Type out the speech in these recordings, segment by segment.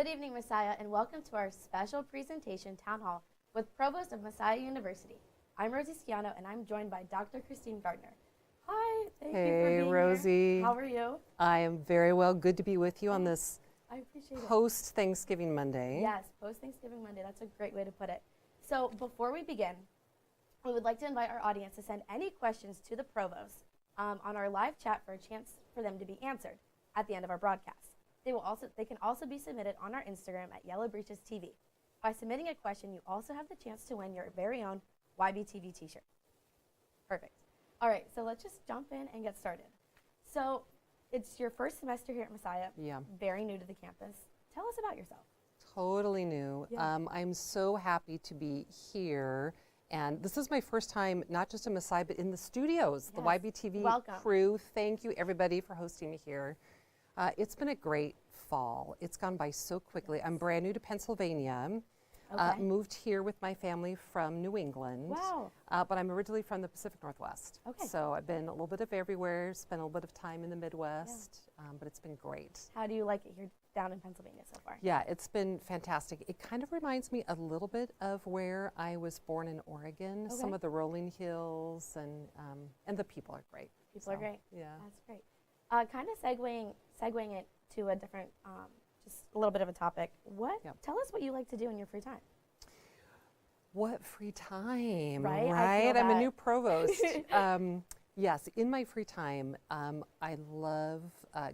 Good evening, Messiah, and welcome to our special presentation town hall with Provost of Messiah University. I'm Rosie Schiano, and I'm joined by Dr. Christine Gardner. Hi, thank you for being Rosie. here. How are you? I am very well. Good to be with you on this I appreciate it. post-Thanksgiving Monday. Yes, post-Thanksgiving Monday. That's a great way to put it. So before we begin, we would like to invite our audience to send any questions to the Provost on our live chat for a chance for them to be answered at the end of our broadcast. They can also be submitted on our Instagram at Yellow Breeches TV. By submitting a question, you also have the chance to win your very own YBTV t-shirt. Perfect. All right, so let's just jump in and get started. So it's your first semester here at Messiah. Yeah. Very new to the campus. Tell us about yourself. Totally new. Yeah. I'm so happy to be here. And this is my first time, not just in Messiah, but in the studios, the Yes. YBTV Welcome. crew. Thank you, everybody, for hosting me here. It's been a great fall. It's gone by so quickly. Yes. I'm brand new to Pennsylvania. Okay. Moved here with my family from New England. Wow. But I'm originally from the Pacific Northwest. Okay. So I've been a little bit of everywhere, spent a little bit of time in the Midwest, but it's been great. How do you like it here down in Pennsylvania so far? Yeah, it's been fantastic. It kind of reminds me a little bit of where I was born in Oregon. Okay. Some of the rolling hills and the people are great. People are great. Yeah. That's great. Kind of segueing it to a different, just a little bit of a topic. Tell us what you like to do in your free time. What free time, Right? right? I'm a that. new provost. Yes, in my free time, I love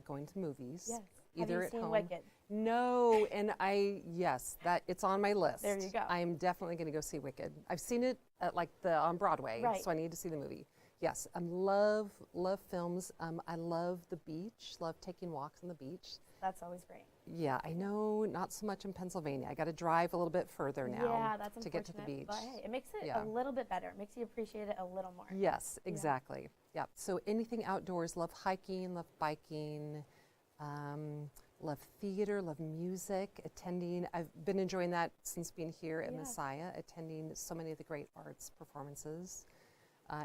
going to movies. Yes. Either Have you at seen home. Wicked? No, and yes, that it's on my list. There you go. I am definitely going to go see Wicked. I've seen it at on Broadway, Right. so I need to see the movie. Yes, love films. I love the beach. Love taking walks on the beach. That's always great. Yeah, I know, not so much in Pennsylvania. I got to drive a little bit further now Yeah, that's to get to the beach. But hey, it makes it Yeah. a little bit better. It makes you appreciate it a little more. Yes, exactly. Yeah. So anything outdoors, love hiking, love biking, love theater, love music, attending. I've been enjoying that since being here at Messiah, attending so many of the great arts performances,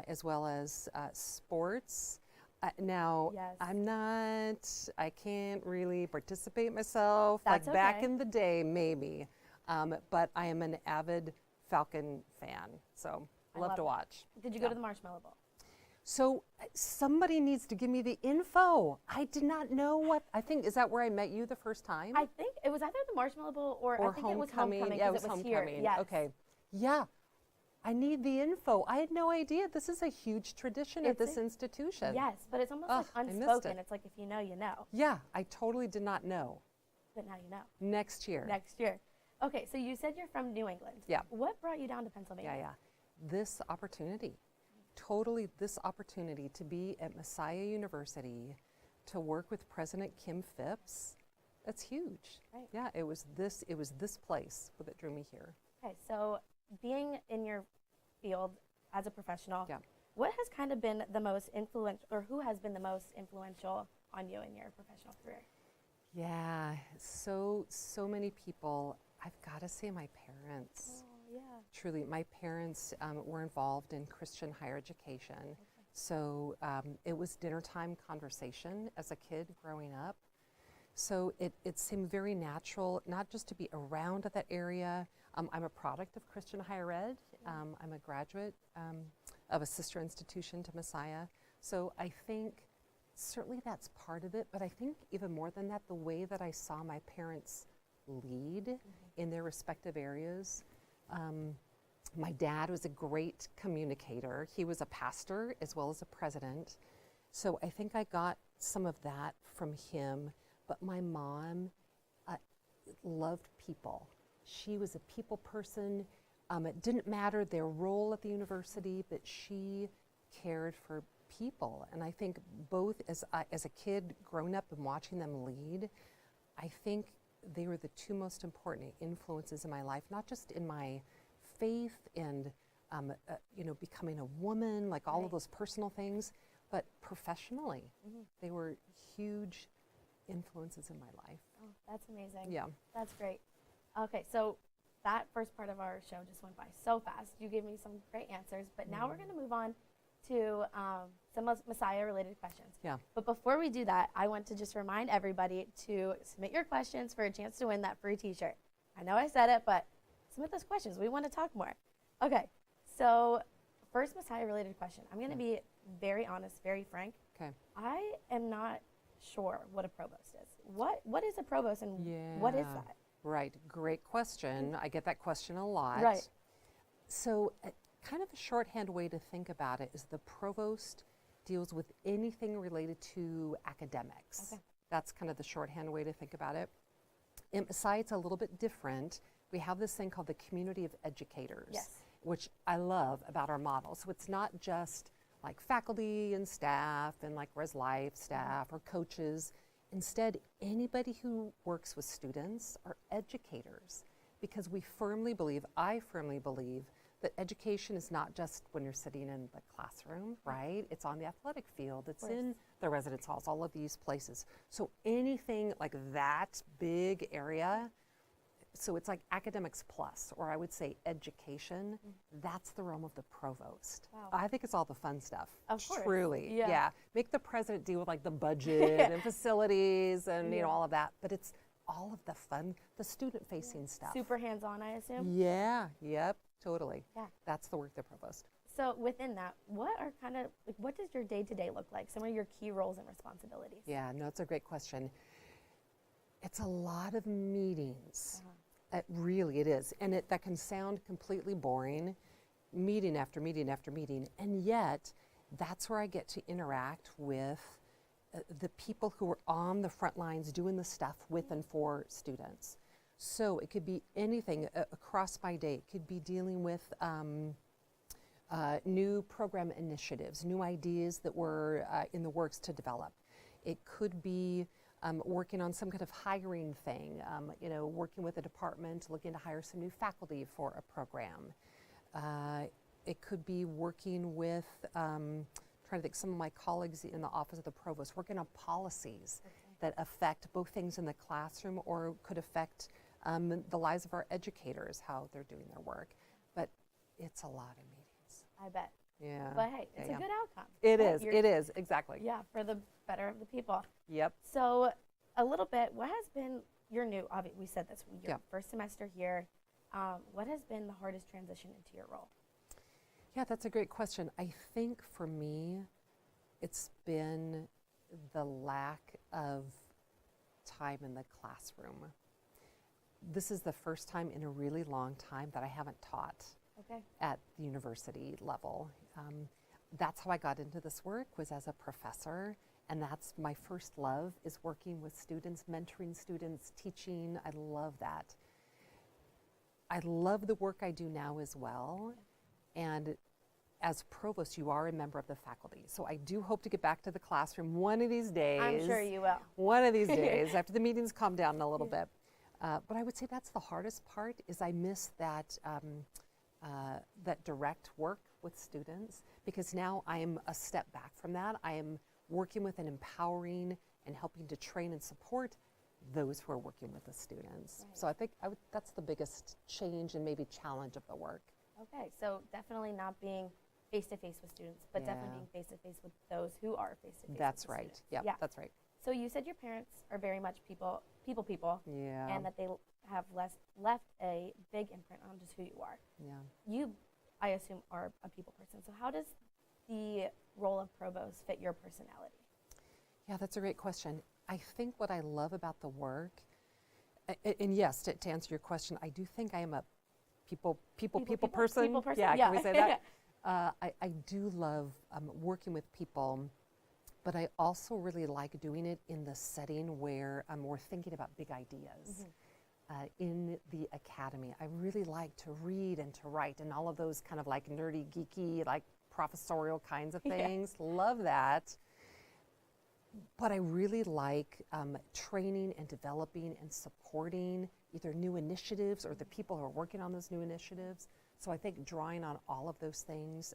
as well as sports. Now, Yes. I can't really participate myself. That's like back okay. in the day, maybe. But I am an avid Falcon fan, so I love love to it. watch. Did you go to the Marshmallow Bowl? So somebody needs to give me the info. I did not know is that where I met you the first time? I think it was either the Marshmallow Bowl or I think it was Homecoming Yeah, it because was it was here. Homecoming. Yes. Okay. Yeah. I need the info. I had no idea. This is a huge tradition at this institution. Yes, but it's almost Ugh, like I missed unspoken. it. It's like if you know, you know. Yeah, I totally did not know. But now you know. Next year. Next year. Okay, so you said you're from New England. Yeah. What brought you down to Pennsylvania? Yeah. This opportunity, totally this opportunity to be at Messiah University, to work with President Kim Phipps, that's huge. Right. Yeah, it was this place that drew me here. Okay, so being in your field as a professional, Yeah. what has kind of been the most influential, or who has been the most influential on you in your professional career? Yeah, so many people. I've got to say my parents. Oh, yeah. Truly, my parents were involved in Christian higher education. So it was dinner time conversation as a kid growing up. So it seemed very natural, not just to be around that area. I'm a product of Christian higher ed. I'm a graduate of a sister institution to Messiah. So I think certainly that's part of it, but I think even more than that, the way that I saw my parents lead in their respective areas. My dad was a great communicator. He was a pastor as well as a president. So I think I got some of that from him. But my mom loved people. She was a people person. It didn't matter their role at the university, but she cared for people. And I think both as a kid growing up and watching them lead, I think they were the two most important influences in my life, not just in my faith and becoming a woman, like all of those personal things, but professionally. They were huge influences in my life. Oh, that's amazing. Yeah. That's great. Okay, so that first part of our show just went by so fast. You gave me some great answers, but now we're going to move on to some Messiah-related questions. Yeah. But before we do that, I want to just remind everybody to submit your questions for a chance to win that free t-shirt. I know I said it, but submit those questions. We want to talk more. Okay, so first Messiah-related question. I'm going to be very honest, very frank. Okay. I am not sure what a provost is. What is a provost and what is that? Right. Great question. I get that question a lot. Right. So kind of a shorthand way to think about it is the provost deals with anything related to academics. Okay. That's kind of the shorthand way to think about it. In Messiah, it's a little bit different. We have this thing called the community of educators, Yes. which I love about our model. So it's not just like faculty and staff and like Res Life staff or coaches. Instead, anybody who works with students are educators, because we firmly believe, I firmly believe, that education is not just when you're sitting in the classroom, right? It's on the athletic field, it's in the residence halls, all of these places. So anything like that big area, so it's like academics plus, or I would say education, that's the realm of the provost. Wow. I think it's all the fun stuff. Of course. Truly, Yeah. Make the president deal with like the budget and facilities and you know all of that, but it's all of the fun, the student-facing stuff. Super hands-on, I assume? Yeah, yep, totally. Yeah. That's the work of the provost. So within that, what does your day-to-day look like? Some of your key roles and responsibilities? Yeah, no, it's a great question. It's a lot of meetings. Really, it is. And that can sound completely boring, meeting after meeting after meeting. And yet, that's where I get to interact with the people who are on the front lines doing the stuff with and for students. So it could be anything across my day. It could be dealing with new program initiatives, new ideas that were in the works to develop. It could be working on some kind of hiring thing, working with a department, looking to hire some new faculty for a program. It could be working with, trying to think, some of my colleagues in the office of the provost, working on policies that affect both things in the classroom or could affect the lives of our educators, how they're doing their work. But it's a lot of meetings. I bet. Yeah. But hey, it's a good outcome. It Right? is, exactly. Yeah, for the better of the people. Yep. So a little bit, what has been your we said this, your Yeah. first semester here, what has been the hardest transition into your role? Yeah, that's a great question. I think for me, it's been the lack of time in the classroom. This is the first time in a really long time that I haven't taught at the university level. That's how I got into this work, was as a professor, and that's my first love, is working with students, mentoring students, teaching. I love that. I love the work I do now as well, and as provost, you are a member of the faculty. So I do hope to get back to the classroom one of these days. I'm sure you will. One of these days, after the meetings calm down a little bit. But I would say that's the hardest part, is I miss that, that direct work with students, because now I am a step back from that. I am working with and empowering and helping to train and support those who are working with the students. Right. So I think that's the biggest change and maybe challenge of the work. Okay, so definitely not being face-to-face with students, but definitely being face-to-face with those who are face-to-face That's with the right. students. Yep, Yeah, that's right. So you said your parents are very much people, Yeah. and that they have left a big imprint on just who you are. Yeah. You, I assume, are a people person. So how does the role of provost fit your personality? Yeah, that's a great question. I think what I love about the work, and yes, to answer your question, I do think I am a people person. People person, Yeah, yeah. can we say that? I do love working with people, but I also really like doing it in the setting where we're thinking about big ideas. In the academy, I really like to read and to write and all of those kind of like nerdy, geeky, like professorial kinds of things. Love that. But I really like training and developing and supporting either new initiatives or the people who are working on those new initiatives. So I think drawing on all of those things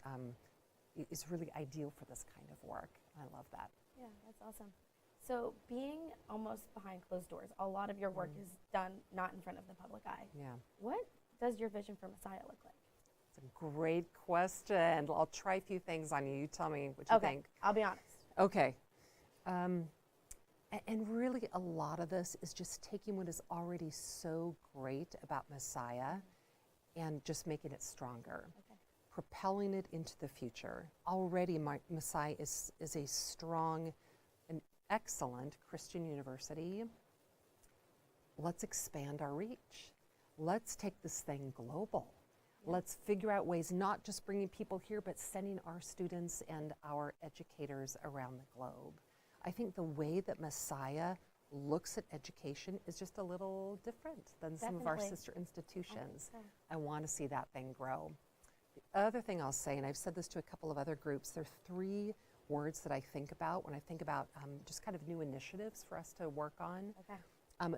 is really ideal for this kind of work. I love that. Yeah, that's awesome. So being almost behind closed doors, a lot of your work is done not in front of the public eye. Yeah, What does your vision for Messiah look like? it's That's a great question. I'll try a few things on you. You tell me what you Okay, think. I'll be honest. Okay. And really, a lot of this is just taking what is already so great about Messiah and just making it stronger, propelling it into the future. Already, Messiah is a strong and excellent Christian university. Let's expand our reach. Let's take this thing global. Let's figure out ways, not just bringing people here, but sending our students and our educators around the globe. I think the way that Messiah looks at education is just a little different than some of our sister institutions. I want to see that thing grow. The other thing I'll say, and I've said this to a couple of other groups, there are 3 words that I think about when I think about just kind of new initiatives for us to work on.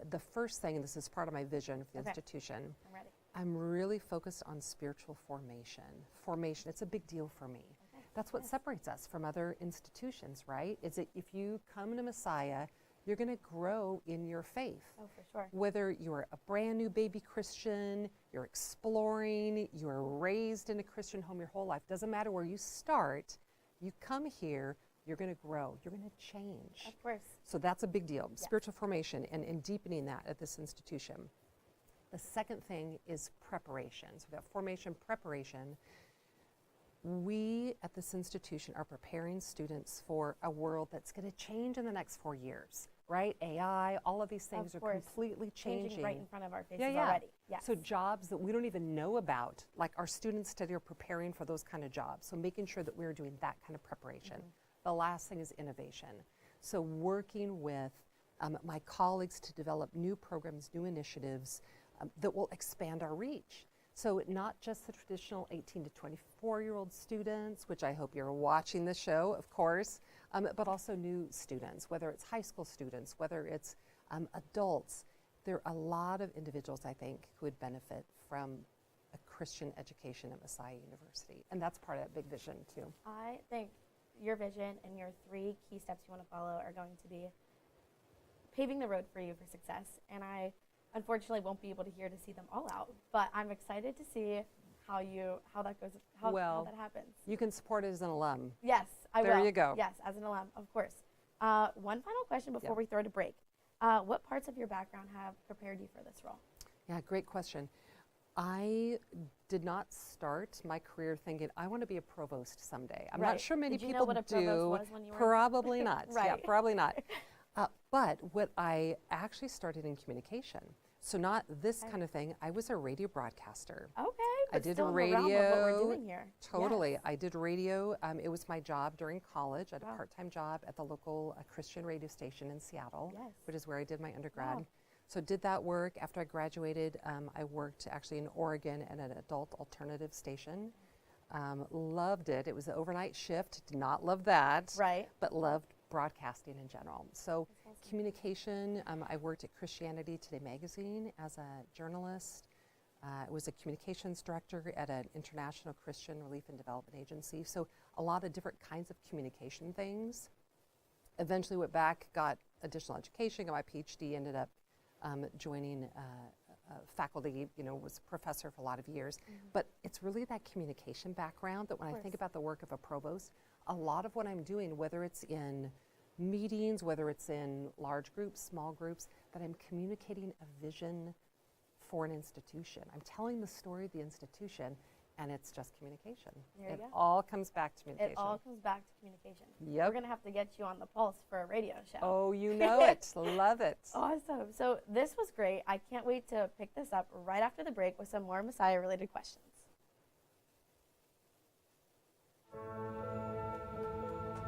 The first thing, and this is part of my vision for the institution, I'm ready. I'm really focused on spiritual formation. Formation, it's a big deal for me. That's what separates us from other institutions, right? Is that if you come to Messiah, you're going to grow in your faith. Oh, for sure. Whether you're a brand new baby Christian, you're exploring, you're raised in a Christian home your whole life, doesn't matter where you start, you come here, you're going to grow, you're going to change. Of course. So that's a big deal, spiritual formation and deepening that at this institution. The second thing is preparation. So that formation, preparation. We at this institution are preparing students for a world that's going to change in the next 4 years, right? AI, all of these things are completely changing. Right in front of our faces already. Yes. So jobs that we don't even know about, like our students today are preparing for those kind of jobs. So making sure that we're doing that kind of preparation. The last thing is innovation. So working with my colleagues to develop new programs, new initiatives that will expand our reach. So not just the traditional 18 to 24-year-old students, which I hope you're watching the show, of course, but also new students, whether it's high school students, whether it's adults. There are a lot of individuals, I think, who would benefit from a Christian education at Messiah University. And that's part of that big vision, too. I think your vision and your 3 key steps you want to follow are going to be paving the road for you for success. And I unfortunately won't be able to see them all out, but I'm excited to see how that goes, how that happens. You can support it as an alum. Yes, I will. There you go. Yes, as an alum, of course. One final question before we throw to break. What parts of your background have prepared you for this role? Yeah, great question. I did not start my career thinking I want to be a provost someday. I'm not sure many people know what a do. provost was when you were Probably not. Right. Yeah, probably not. But what I actually started in communication. So not this kind of thing. I was a radio broadcaster. Okay. I did still radio. In the realm of what we're doing here. Totally. Yes. I did radio. It was my job during college. I had a part-time job at the local Christian radio station in Seattle, which is where I did my undergrad. Wow. So did that work. After I graduated, I worked actually in Oregon at an adult alternative station. Loved it. It was an overnight shift. Did not love that. Right. But loved broadcasting in general. So communication, I worked at Christianity Today magazine as a journalist. I was a communications director at an international Christian relief and development agency. So a lot of different kinds of communication things. Eventually went back, got additional education, got my PhD, ended up joining faculty, was a professor for a lot of years. But it's really that communication background that when I think about the work of a provost, a lot of what I'm doing, whether it's in meetings, whether it's in large groups, small groups, that I'm communicating a vision for an institution. I'm telling the story of the institution, and it's just communication. It all comes back to communication. It all comes back to communication. Yep. We're going to have to get you on the pulse for a radio show. Oh, you know it. Love it. Awesome. So this was great. I can't wait to pick this up right after the break with some more Messiah-related questions.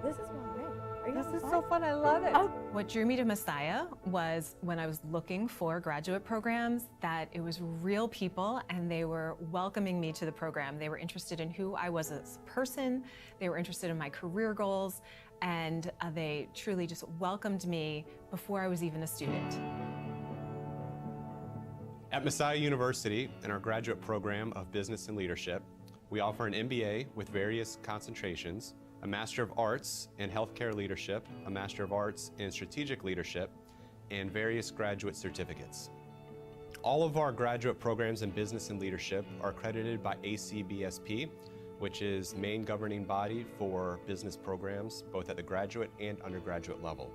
This is going great. Are you This is so fun. I love it. What drew me to Messiah was when I was looking for graduate programs, that it was real people and they were welcoming me to the program. They were interested in who I was as a person. They were interested in my career goals, and they truly just welcomed me before I was even a student. At Messiah University, in our graduate program of Business and Leadership, we offer an MBA with various concentrations, a Master of Arts in Healthcare Leadership, a Master of Arts in Strategic Leadership, and various graduate certificates. All of our graduate programs in business and leadership are accredited by ACBSP, which is main governing body for business programs, both at the graduate and undergraduate level.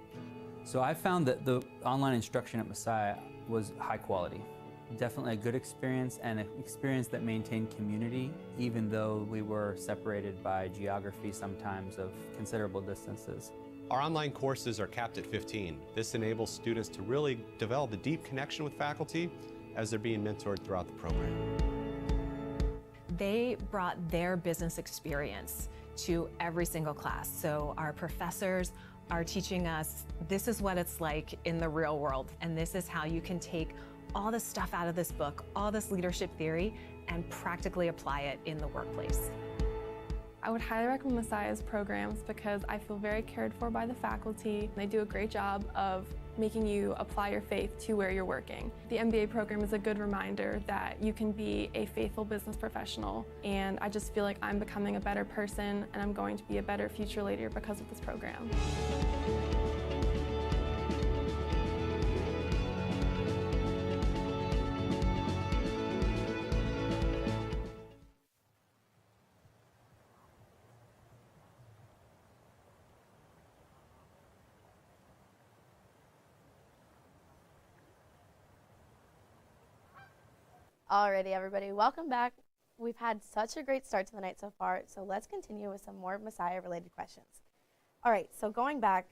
So I found that the online instruction at Messiah was high quality. Definitely a good experience, and an experience that maintained community, even though we were separated by geography sometimes of considerable distances. Our online courses are capped at 15. This enables students to really develop a deep connection with faculty as they're being mentored throughout the program. They brought their business experience to every single class. So our professors are teaching us, this is what it's like in the real world, and this is how you can take all the stuff out of this book, all this leadership theory, and practically apply it in the workplace. I would highly recommend Messiah's programs because I feel very cared for by the faculty. They do a great job of making you apply your faith to where you're working. The MBA program is a good reminder that you can be a faithful business professional, and I just feel like I'm becoming a better person and I'm going to be a better future leader because of this program. Alrighty, everybody, welcome back. We've had such a great start to the night so far, so let's continue with some more Messiah-related questions. All right, so going back,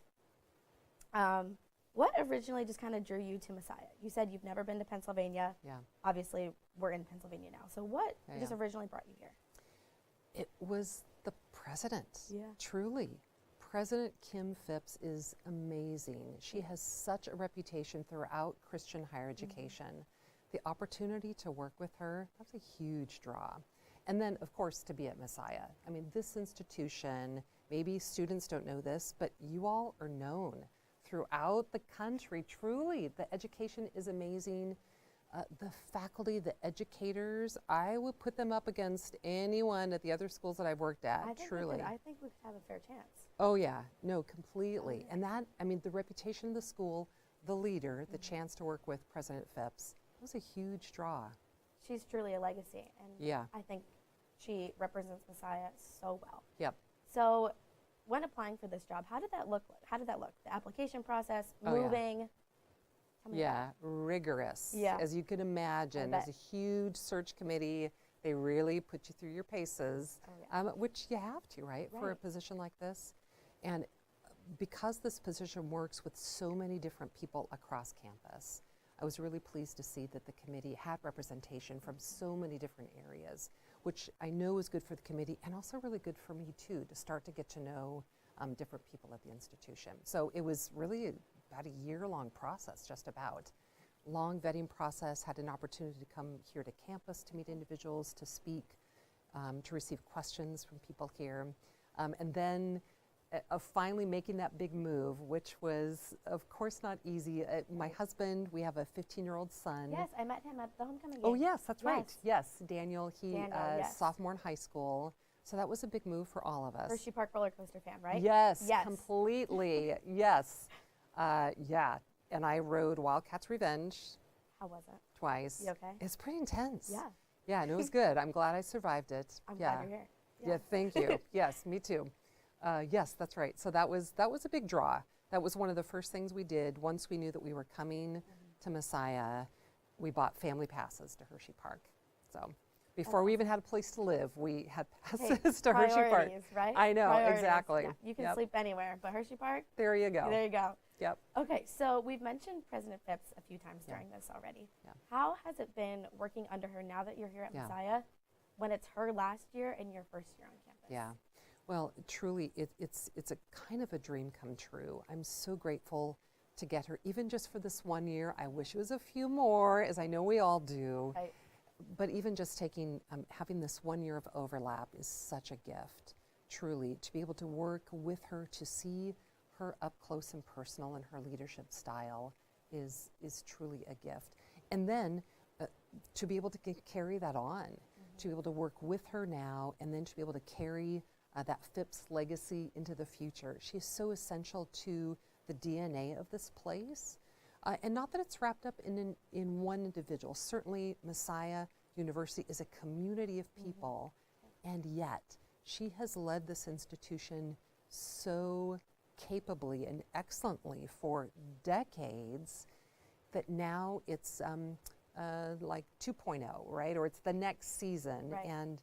what originally just kind of drew you to Messiah? You said you've never been to Pennsylvania. Yeah. Obviously, we're in Pennsylvania now. So what just Yeah. originally brought you here? It was the president. Yeah. Truly. President Kim Phipps is amazing. She has such a reputation throughout Christian higher education. The opportunity to work with her, that's a huge draw. And then, of course, to be at Messiah. I mean, this institution, maybe students don't know this, but you all are known throughout the country. Truly, the education is amazing. The faculty, the educators, I would put them up against anyone at the other schools that I've worked at, I think truly. I think we could have a fair chance. Oh yeah, no, completely. And that, I mean, the reputation of the school, the leader, the chance to work with President Phipps, was a huge draw. She's truly a legacy, and Yeah. I think she represents Messiah so well. Yep. So, when applying for this job, how did that look? The application process, Oh, yeah. moving. Tell me about Yeah, rigorous. Yeah. As you can imagine, I as a huge search committee, they really put you through your paces, Oh, yeah. which you have to, right, for a Right. position like this. And because this position works with so many different people across campus, I was really pleased to see that the committee had representation from so many different areas, which I know is good for the committee and also really good for me too, to start to get to know different people at the institution. So it was really about a year-long process, just about. Long vetting process, had an opportunity to come here to campus to meet individuals, to speak, to receive questions from people here. And then of finally making that big move, which was, of course, not easy. My husband, we have a 15-year-old son. Yes, I met him at the homecoming game. Oh, yes, that's right. Yes. Yes, Daniel, Daniel, yes. sophomore in high school. So that was a big move for all of us. Hershey Park roller coaster fan, right? Yes, Yes. completely. Yes. Yeah. And I rode Wildcats Revenge How was it? twice. You okay? It's pretty intense. Yeah. Yeah, and it was good. I'm glad I survived it. I'm yeah. glad you're here. Yeah, thank you. Yes, me too. Yes, that's right. So that was a big draw. That was one of the first things we did. Once we knew that we were coming to Messiah, we bought family passes to Hershey Park. So before we even had a place to live, we had passes to Hershey Park. Priorities, right? I know, Priorities. exactly. Yeah. You can Yep. sleep anywhere, but Hershey Park, There you go. there you go. Yep. Okay, so we've mentioned President Phipps a few times during this already. Yeah. How has it been working under her now that you're here at Yeah. Messiah, when it's her last year and your first year on campus? Yeah. Well, truly, it's a kind of a dream come true. I'm so grateful to get her, even just for this 1 year. I wish it was a few more, as I know we all do. Right. But even just having this 1 year of overlap is such a gift, truly, to be able to work with her, to see her up close and personal in her leadership style is truly a gift. And then to be able to carry that on, to be able to work with her now, and then to be able to carry that Phipps legacy into the future. She is so essential to the DNA of this place. And not that it's wrapped up in one individual. Certainly, Messiah University is a community of people, and yet she has led this institution so capably and excellently for decades that now it's like 2.0, right? Or it's the next season. Right. And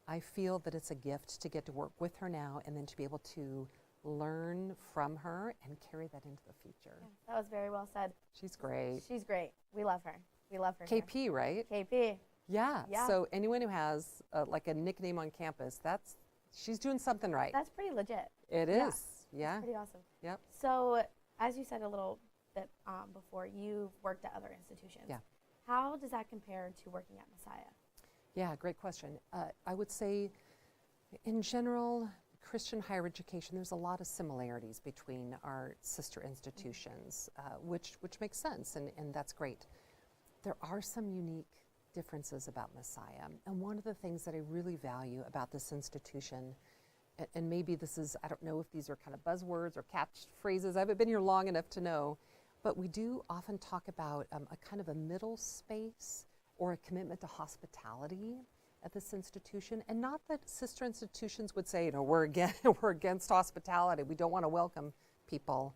I feel that it's a gift to get to work with her now and then to be able to learn from her and carry that into the future. Yeah, that was very well said. She's great. She's great. We love her. We love her. here. KP, right? KP. Yeah. Yeah. So anyone who has like a nickname on campus, she's doing something right. That's pretty legit. It Yeah. is. Yeah. Pretty awesome. Yep. So, as you said a little bit before, you've worked at other institutions. Yeah. How does that compare to working at Messiah? Yeah, great question. I would say, in general, Christian higher education, there's a lot of similarities between our sister institutions, which makes sense, and that's great. There are some unique differences about Messiah, and one of the things that I really value about this institution, and maybe this is, I don't know if these are kind of buzzwords or catchphrases, I haven't been here long enough to know, but we do often talk about a kind of a middle space or a commitment to hospitality at this institution. And not that sister institutions would say, we're against hospitality, we don't want to welcome people.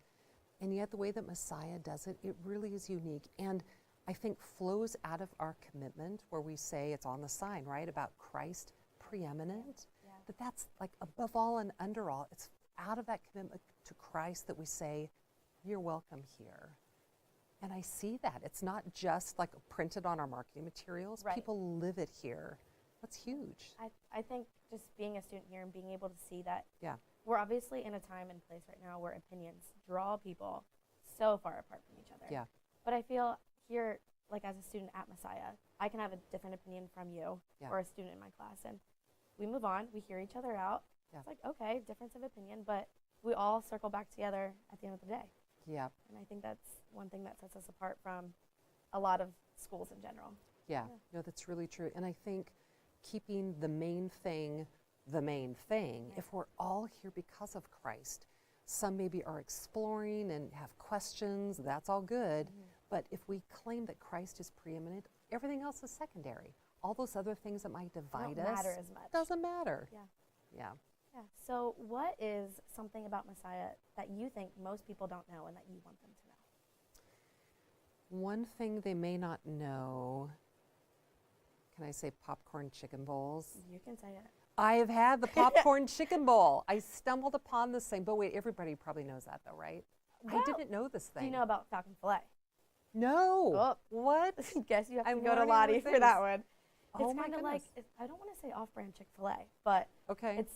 And yet the way that Messiah does it, it really is unique. And I think flows out of our commitment where we say, it's on the sign, right, about Christ preeminent. Yeah. That's like above all and under all. It's out of that commitment to Christ that we say, you're welcome here. And I see that. It's not just like printed on our marketing materials. Right. People live it here. That's huge. I think just being a student here and being able to see that Yeah. we're obviously in a time and place right now where opinions draw people so far apart from each other. Yeah. But I feel here, like as a student at Messiah, I can have a different opinion from you Yeah. or a student in my class, and we move on, we hear each other out. Yeah. It's like, okay, difference of opinion, but we all circle back together at the end of the day. Yeah. And I think that's one thing that sets us apart from a lot of schools in general. Yeah. No, that's really true. And I think keeping the main thing, if we're all here because of Christ, some maybe are exploring and have questions, that's all good. But if we claim that Christ is preeminent, everything else is secondary. All those other things that might divide Don't us matter as much. doesn't matter. Yeah. Yeah. Yeah. So what is something about Messiah that you think most people don't know and that you want them to know? One thing they may not know, can I say popcorn chicken bowls? You can say it. I have had the popcorn chicken bowl. I stumbled upon this thing, but wait, everybody probably knows that though, right? I Well, didn't know this thing. Do you know about Falcon Filet? No. Oh. What? Guess you have I'm to go to learning Lottie new for that things. one. Oh It's my kind of like, goodness. I don't want to say off-brand Chick-fil-A, but Okay. it's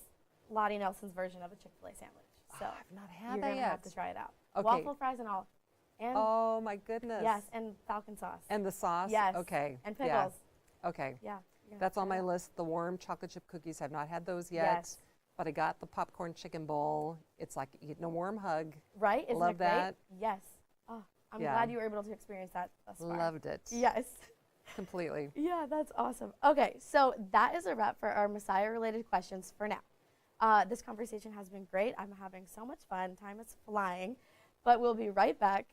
Lottie Nelson's version of a Chick-fil-A sandwich. So I've not had you're that going to yet. have to try it out. Okay. Waffle fries and all. And Oh my goodness. yes, and Falcon sauce. And the sauce? Yes. Okay. And Yeah. pickles. Okay. Yeah. you're gonna That's have on to try my it out. list. The warm chocolate chip cookies, have not had those yet. Yes. But I got the popcorn chicken bowl. It's like getting a warm hug. Right? Isn't Love it great? that. Yes. Oh, I'm Yeah. glad you were able to experience that thus far. Loved it. Yes. Completely. Yeah, that's awesome. Okay, so that is a wrap for our Messiah-related questions for now. This conversation has been great. I'm having so much fun. Time is flying. But we'll be right back,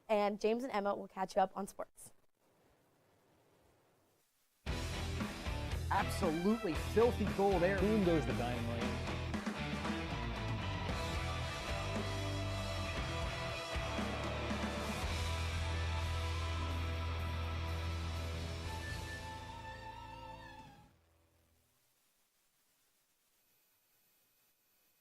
and James and Emma will catch you up on sports. Absolutely filthy goal there. Boom goes the dynamite.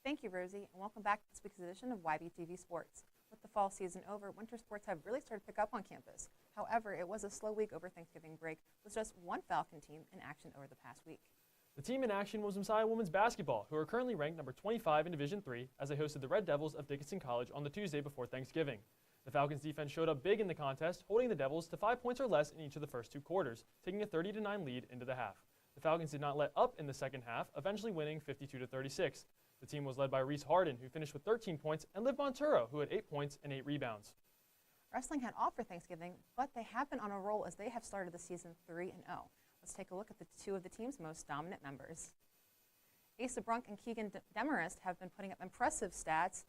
Thank you, Rosie, and welcome back to this week's edition of YBTV Sports. With the fall season over, winter sports have really started to pick up on campus. However, it was a slow week over Thanksgiving break, with just one Falcon team in action over the past week. The team in action was Messiah Women's Basketball, who are currently ranked number 25 in Division III, as they hosted the Red Devils of Dickinson College on the Tuesday before Thanksgiving. The Falcons' defense showed up big in the contest, holding the Devils to 5 points or less in each of the first two quarters, taking a 30-9 lead into the half. The Falcons did not let up in the second half, eventually winning 52-36. The team was led by Reese Harden, who finished with 13 points, and Liv Monturo, who had 8 points and 8 rebounds. Wrestling had off for Thanksgiving, but they have been on a roll as they have started the season 3-0. Let's take a look at the two of the team's most dominant members. Asa Brunk and Keegan Demarest have been putting up impressive stats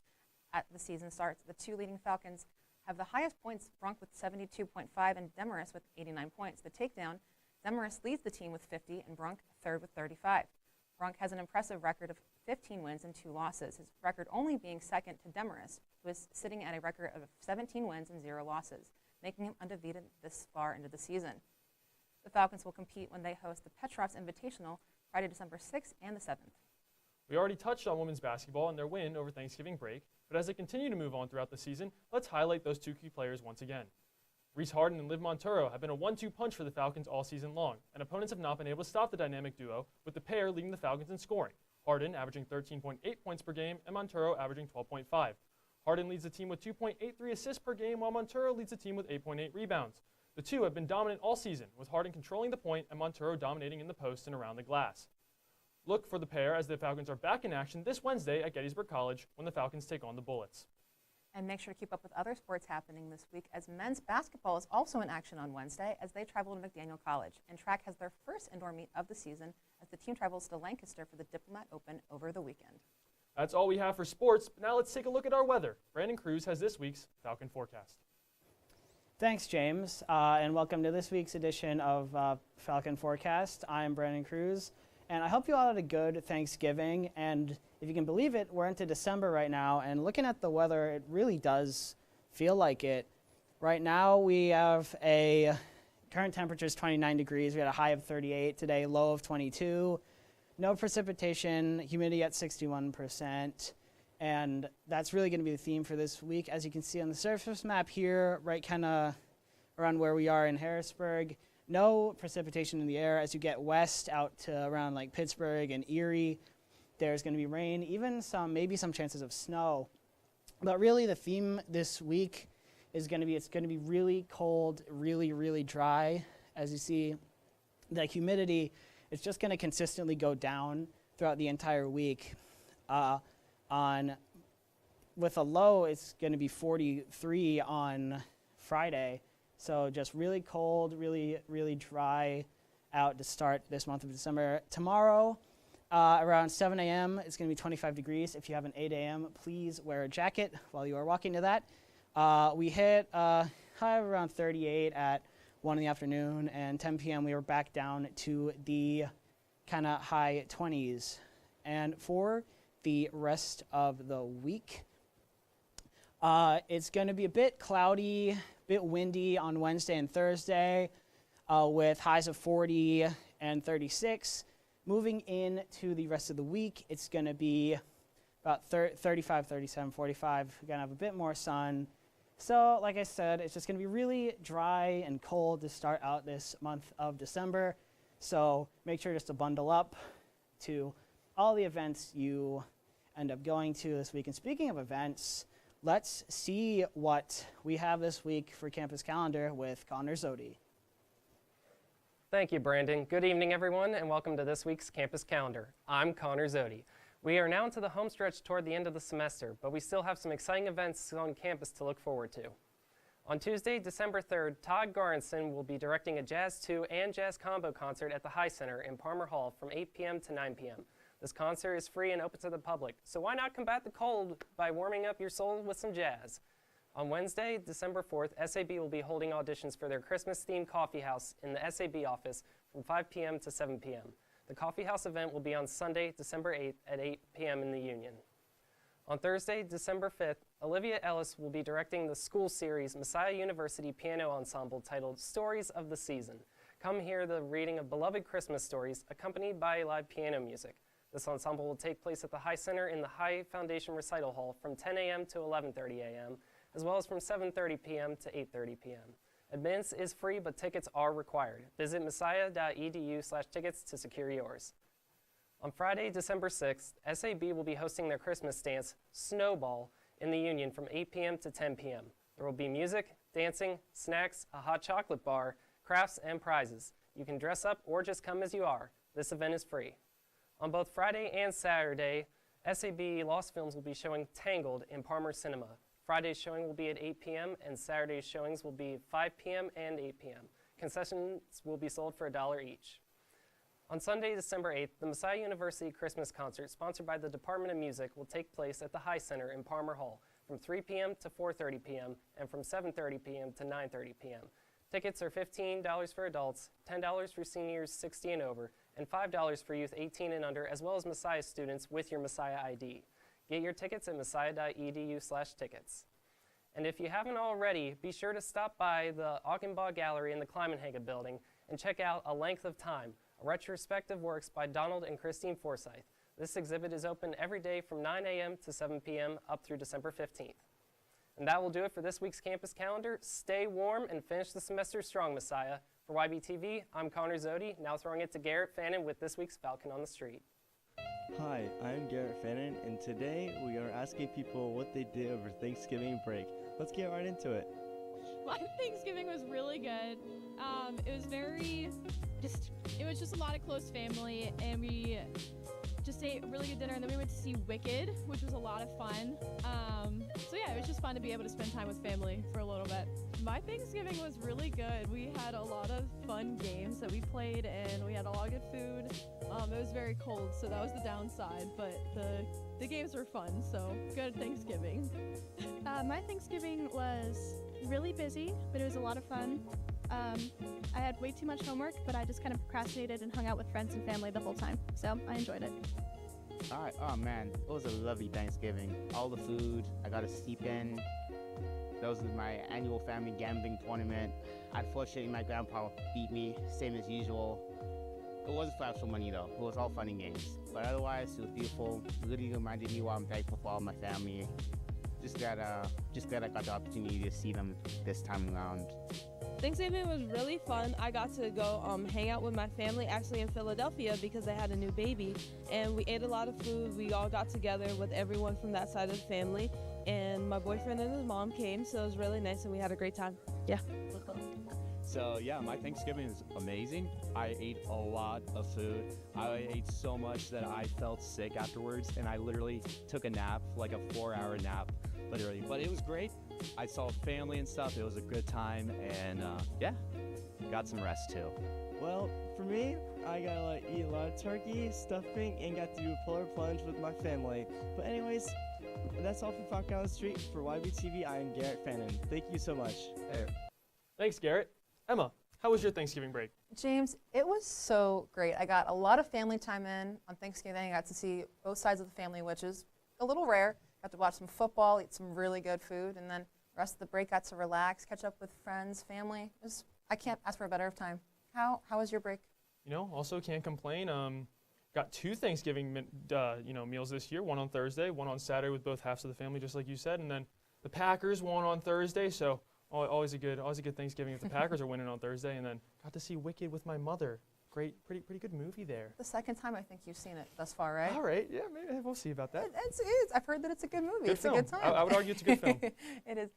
at the season start. The two leading Falcons have the highest points, Bronk with 72.5 and Demarest with 89 points. The takedown, Demarest leads the team with 50 and Bronk third with 35. Bronk has an impressive record of 15 wins and 2 losses, his record only being second to Demarest, who is sitting at a record of 17 wins and 0 losses, making him undefeated this far into the season. The Falcons will compete when they host the Petrovs Invitational Friday, December 6th and the 7th. We already touched on women's basketball and their win over Thanksgiving break, but as they continue to move on throughout the season, let's highlight those 2 key players once again. Reese Harden and Liv Montero have been a 1-2 punch for the Falcons all season long, and opponents have not been able to stop the dynamic duo, with the pair leading the Falcons in scoring, Harden averaging 13.8 points per game and Montero averaging 12.5. Harden leads the team with 2.83 assists per game, while Montero leads the team with 8.8 rebounds. The two have been dominant all season, with Harden controlling the point and Montero dominating in the post and around the glass. Look for the pair as the Falcons are back in action this Wednesday at Gettysburg College when the Falcons take on the Bullets. And make sure to keep up with other sports happening this week, as men's basketball is also in action on Wednesday as they travel to McDaniel College. And track has their first indoor meet of the season as the team travels to Lancaster for the Diplomat Open over the weekend. That's all we have for sports, but now let's take a look at our weather. Brandon Cruz has this week's Falcon forecast. Thanks, James, and welcome to this week's edition of Falcon Forecast. I'm Brandon Cruz, and I hope you all had a good Thanksgiving. And if you can believe it, we're into December right now, and looking at the weather, it really does feel like it. Right now, we have a current temperature is 29 degrees. We had a high of 38 today, low of 22. No precipitation, humidity at 61%. And that's really going to be the theme for this week. As you can see on the surface map here, right kind of around where we are in Harrisburg, no precipitation in the air. As you get west out to around like Pittsburgh and Erie, there's going to be rain, even maybe some chances of snow. But really the theme this week is going to be, it's going to be really cold, really, really dry. As you see, the humidity is just going to consistently go down throughout the entire week. With a low, it's going to be 43 on Friday. So just really cold, really, really dry out to start this month of December. Tomorrow, around 7 a.m., it's going to be 25 degrees. If you have an 8 a.m., please wear a jacket while you are walking to that. We hit high of around 38 at 1 in the afternoon, and 10 p.m. we were back down to the kind of high 20s. And for the rest of the week, it's going to be a bit cloudy, a bit windy on Wednesday and Thursday, with highs of 40 and 36. Moving into the rest of the week, it's going to be about 35, 37, 45. We're going to have a bit more sun. So, like I said, it's just going to be really dry and cold to start out this month of December. So make sure just to bundle up to all the events you end up going to this week. And speaking of events, let's see what we have this week for Campus Calendar with Connor Zodi. Thank you, Brandon. Good evening, everyone, and welcome to this week's Campus Calendar. I'm Connor Zodi. We are now into the home stretch toward the end of the semester, but we still have some exciting events on campus to look forward to. On Tuesday, December 3rd, Todd Garnson will be directing a Jazz 2 and Jazz Combo concert at the High Center in Palmer Hall from 8 p.m. to 9 p.m. This concert is free and open to the public, so why not combat the cold by warming up your soul with some jazz? On Wednesday, December 4th, SAB will be holding auditions for their Christmas-themed coffee house in the SAB office from 5 p.m. to 7 p.m. The coffee house event will be on Sunday, December 8th at 8 p.m. in the Union. On Thursday, December 5th, Olivia Ellis will be directing the school series Messiah University Piano Ensemble titled Stories of the Season. Come hear the reading of beloved Christmas stories accompanied by live piano music. This ensemble will take place at the High Center in the High Foundation Recital Hall from 10 a.m. to 11:30 a.m., as well as from 7:30 p.m. to 8:30 p.m. Admittance is free, but tickets are required. Visit messiah.edu/tickets to secure yours. On Friday, December 6th, SAB will be hosting their Christmas dance, Snowball, in the Union from 8 p.m. to 10 p.m. There will be music, dancing, snacks, a hot chocolate bar, crafts, and prizes. You can dress up or just come as you are. This event is free. On both Friday and Saturday, SAB Lost Films will be showing Tangled in Palmer Cinema. Friday's showing will be at 8 p.m. and Saturday's showings will be 5 p.m. and 8 p.m. Concessions will be sold for $1 each. On Sunday, December 8th, the Messiah University Christmas Concert, sponsored by the Department of Music, will take place at the High Center in Palmer Hall from 3 p.m. to 4:30 p.m. and from 7:30 p.m. to 9:30 p.m. Tickets are $15 for adults, $10 for seniors 60 and over, and $5 for youth 18 and under, as well as Messiah students with your Messiah ID. Get your tickets at messiah.edu/tickets. And if you haven't already, be sure to stop by the Augenbaugh Gallery in the Kleimanhagen building and check out A Length of Time, a retrospective works by Donald and Christine Forsyth. This exhibit is open every day from 9 a.m. to 7 p.m. up through December 15th. And that will do it for this week's campus calendar. Stay warm and finish the semester strong, Messiah. For YBTV, I'm Connor Zodi, now throwing it to Garrett Fannin with this week's Falcon on the Street. Hi, I'm Garrett Fannin, and today we are asking people what they did over Thanksgiving break. Let's get right into it. My Thanksgiving was really good. It was just a lot of close family, and we just ate a really good dinner, and then we went to see Wicked, which was a lot of fun. So yeah, it was just fun to be able to spend time with family for a little bit. My Thanksgiving was really good. We had a lot of fun games that we played, and we had a lot of good food. It was very cold, so that was the downside, but the games were fun, so good Thanksgiving. My Thanksgiving was really busy, but it was a lot of fun. I had way too much homework, but I just kind of procrastinated and hung out with friends and family the whole time, so I enjoyed it. All right, oh man, it was a lovely Thanksgiving. All the food, I got to sleep in. That was my annual family gambling tournament. Unfortunately, my grandpa beat me, same as usual. It wasn't for actual money though, it was all fun and games. But otherwise, it was beautiful. It really reminded me why I'm thankful for all my family. Just glad I got the opportunity to see them this time around. Thanksgiving was really fun. I got to go hang out with my family actually in Philadelphia because I had a new baby, and we ate a lot of food. We all got together with everyone from that side of the family, and my boyfriend and his mom came, so it was really nice and we had a great time. Yeah. So yeah, my Thanksgiving is amazing. I ate a lot of food. I ate so much that I felt sick afterwards, and I literally took a nap, like a 4-hour nap, literally. But it was great. I saw family and stuff. It was a good time, and yeah, got some rest too. Well, for me, I got to eat a lot of turkey, stuffing, and got to do a polar plunge with my family. But anyways, that's all for Falcon on the Street. For YBTV, I am Garrett Fannin. Thank you so much. Hey. Thanks, Garrett. Emma, how was your Thanksgiving break? James, it was so great. I got a lot of family time in on Thanksgiving. I got to see both sides of the family, which is a little rare. Got to watch some football, eat some really good food, and then the rest of the break got to relax, catch up with friends, family. I can't ask for a better time. How was your break? You know, also can't complain. Got 2 Thanksgiving meals this year, one on Thursday, one on Saturday with both halves of the family, just like you said, and then the Packers won on Thursday, so always a good Thanksgiving if the Packers are winning on Thursday, and then got to see Wicked with my mother. Great, pretty good movie there. The second time I think you've seen it thus far, right? All right, yeah, maybe we'll see about that. I've heard that it's a good movie. Good it's film. a good time. I would argue it's a good film. It is.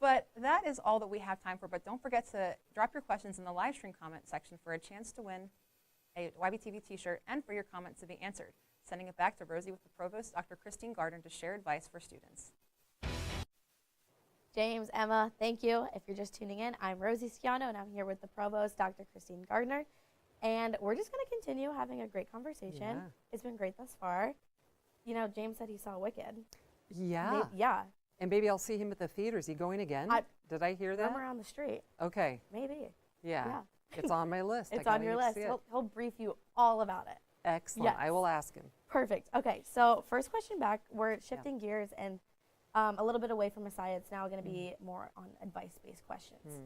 But that is all that we have time for. But don't forget to drop your questions in the live stream comment section for a chance to win a YBTV t-shirt and for your comments to be answered. Sending it back to Rosie with the Provost, Dr. Christine Gardner, to share advice for students. James, Emma, thank you. If you're just tuning in, I'm Rosie Schiano, and I'm here with the Provost, Dr. Christine Gardner. And we're just going to continue having a great conversation. Yeah. It's been great thus far. You know, James said he saw Wicked. Yeah. Yeah. And maybe I'll see him at the theater. Is he going again? Did I hear that? Somewhere on the street. Okay. Maybe. Yeah. It's on my list. It's on your list. He'll brief you all about it. Excellent. Yes. I will ask him. Perfect. Okay, so first question back. We're shifting gears and a little bit away from Messiah. It's now going to be more on advice-based questions.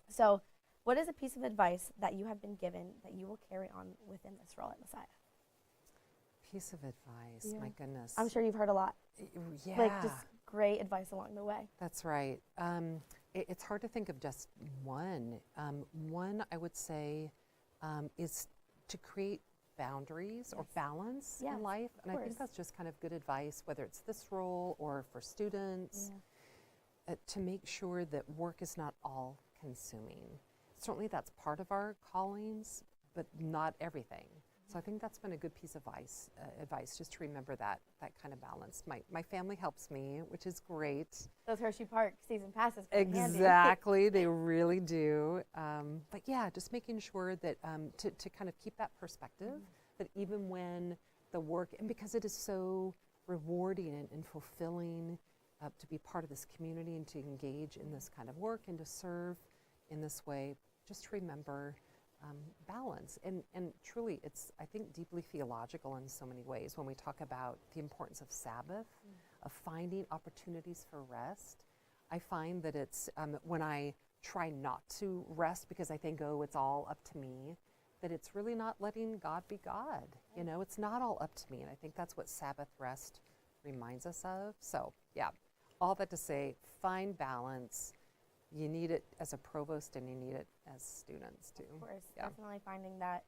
So what is a piece of advice that you have been given that you will carry on within this role at Messiah? Piece of advice, my goodness. I'm sure you've heard a lot. Yeah. Like just great advice along the way. That's right. It's hard to think of just one. One I would say is to create boundaries or balance in life. And I think that's just kind of good advice, whether it's this role or for students, to make sure that work is not all consuming. Certainly that's part of our callings, but not everything. So I think that's been a good piece of advice, just to remember that kind of balance. My family helps me, which is great. Those Hershey Park season passes come in handy. Exactly, they really do. But yeah, just making sure that to kind of keep that perspective, that even when the work, and because it is so rewarding and fulfilling, to be part of this community and to engage in this kind of work and to serve in this way, just remember balance. And truly, it's, I think, deeply theological in so many ways when we talk about the importance of Sabbath, of finding opportunities for rest. I find that it's when I try not to rest because I think, oh, it's all up to me, that it's really not letting God be God. You know, it's not all up to me. And I think that's what Sabbath rest reminds us of. So, yeah, all that to say, find balance. You need it as a provost and you need it as students too. Of course, yeah. definitely finding that,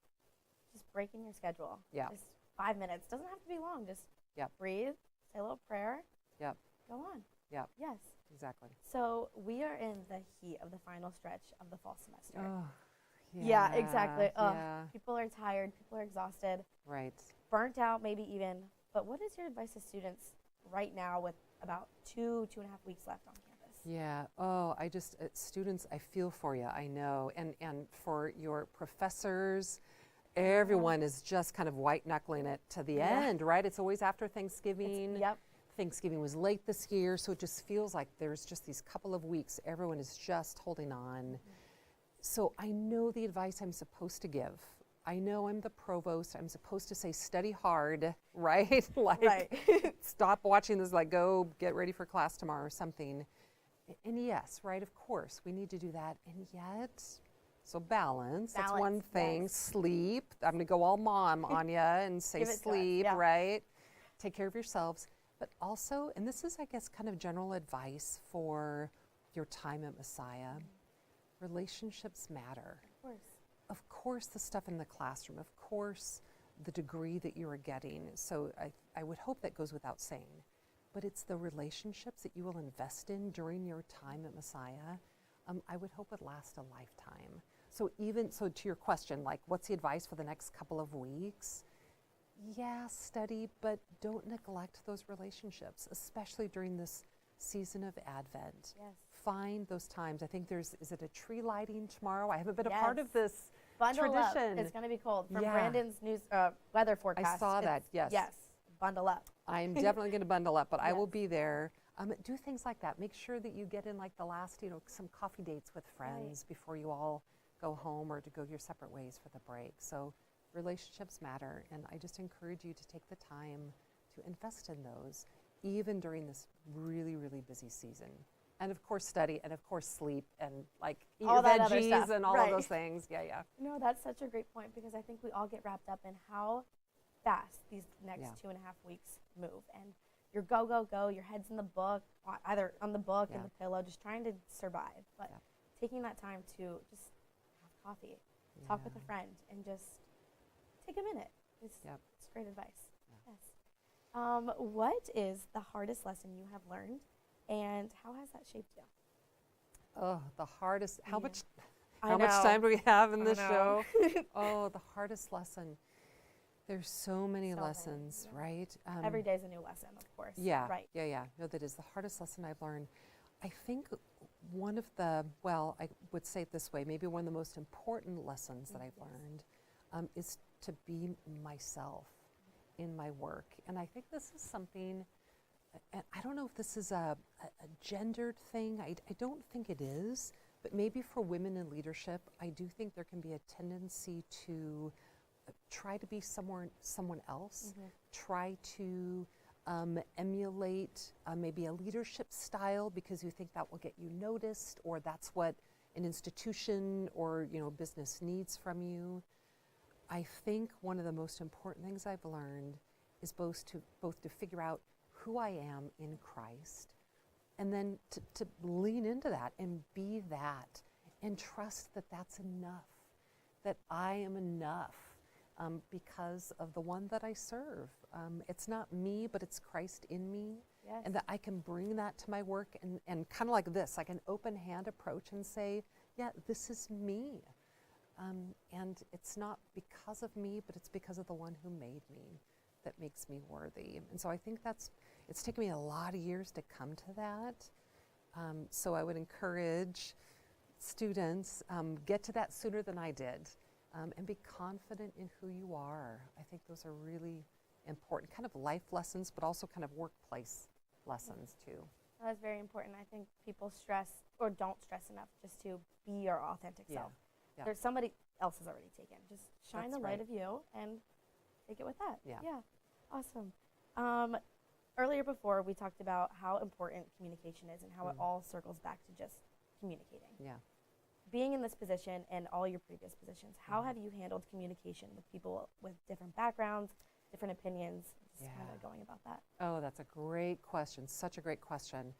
just breaking your schedule. Yeah. Just 5 minutes. Doesn't have to be long. Just Yep. breathe, say a little prayer. Yep. Go on. Yep. Yes. Exactly. So we are in the heat of the final stretch of the fall semester. Oh, yeah, exactly. Yeah. People are tired. People are exhausted. Right. Burnt out, maybe even. But what is your advice to students right now with about 2.5 weeks left on campus? Yeah. Oh, I just, students, I feel for you. I know. And for your professors, everyone is just kind of white knuckling it to the end, right? It's always after Thanksgiving. Yep. Thanksgiving was late this year, so it just feels like there's just these couple of weeks everyone is just holding on. So I know the advice I'm supposed to give. I know I'm the provost. I'm supposed to say study hard, right? Like stop watching this, like go get ready for class tomorrow or something. And yes, right, of course, we need to do that. And yet, so balance, that's one thing. Yes. Sleep, I'm gonna go all mom on you and say Give it to us, sleep, yeah. right? Take care of yourselves. But also, and this is, I guess, kind of general advice for your time at Messiah, relationships matter. Of course. Of course, the stuff in the classroom, of course, the degree that you are getting. So I would hope that goes without saying. But it's the relationships that you will invest in during your time at Messiah, I would hope would last a lifetime. So even, so to your question, like what's the advice for the next couple of weeks? Yeah, study, but don't neglect those relationships, especially during this season of Advent. Yes. Find those times. I think there's, is it a tree lighting tomorrow? I haven't been a part of this Bundle tradition. Up. It's going to be cold. From Yeah. Brandon's news weather forecast. I saw that, yes. Yes, bundle up. I'm definitely going to bundle up, but I will Yes. be there. Do things like that. Make sure that you get in like the last, some coffee dates with friends before you all go home or to go your separate ways for the break. So relationships matter, and I just encourage you to take the time to invest in those, even during this really, really busy season. And of course study, and of course sleep, and like eat All your that other veggies stuff, and all right. of those things. Yeah, yeah. No, that's such a great point because I think we all get wrapped up in how fast these next 2.5 weeks move. And you're go, go, go, your head's in the book, either on the book and the pillow, just trying to survive. But taking that time to just have coffee, talk with a friend, and just take a minute. It's great advice. Yes. What is the hardest lesson you have learned, and how has that shaped you? Oh, the hardest, how much I much know. time do we have in I this know. show? Oh, the hardest lesson. There's so many So lessons, many, right? Every day is a new lesson, of course. Yeah, Right. yeah. No, that is the hardest lesson I've learned. I think one of the, well, I would say it this way, maybe one of the most important lessons that I've learned is to be myself in my work. And I think this is something, and I don't know if this is a gendered thing. I don't think it is, but maybe for women in leadership, I do think there can be a tendency to try to be someone else, try to emulate maybe a leadership style because you think that will get you noticed, or that's what an institution or business needs from you. I think one of the most important things I've learned is both to figure out who I am in Christ, and then to lean into that and be that, and trust that that's enough, that I am enough because of the one that I serve. It's not me, but it's Christ in me, and that I can bring that to my work and kind of like this, like an open hand approach and say, yeah, this is me. And it's not because of me, but it's because of the one who made me that makes me worthy. And so I think it's taken me a lot of years to come to that. So I would encourage students, get to that sooner than I did, and be confident in who you are. I think those are really important kind of life lessons, but also kind of workplace lessons too. That's very important. I think people stress or don't stress enough just to be your authentic Yeah. self. Yeah. There's somebody else has already taken. Just shine That's the light right. of you and take it with that. Yeah. Yeah. Awesome. Earlier before we talked about how important communication is and how it all circles back to just communicating. Yeah. Being in this position and all your previous positions, how have you handled communication with people with different backgrounds, different opinions? Just kind of going about that. Oh, that's a great question. Such a great question.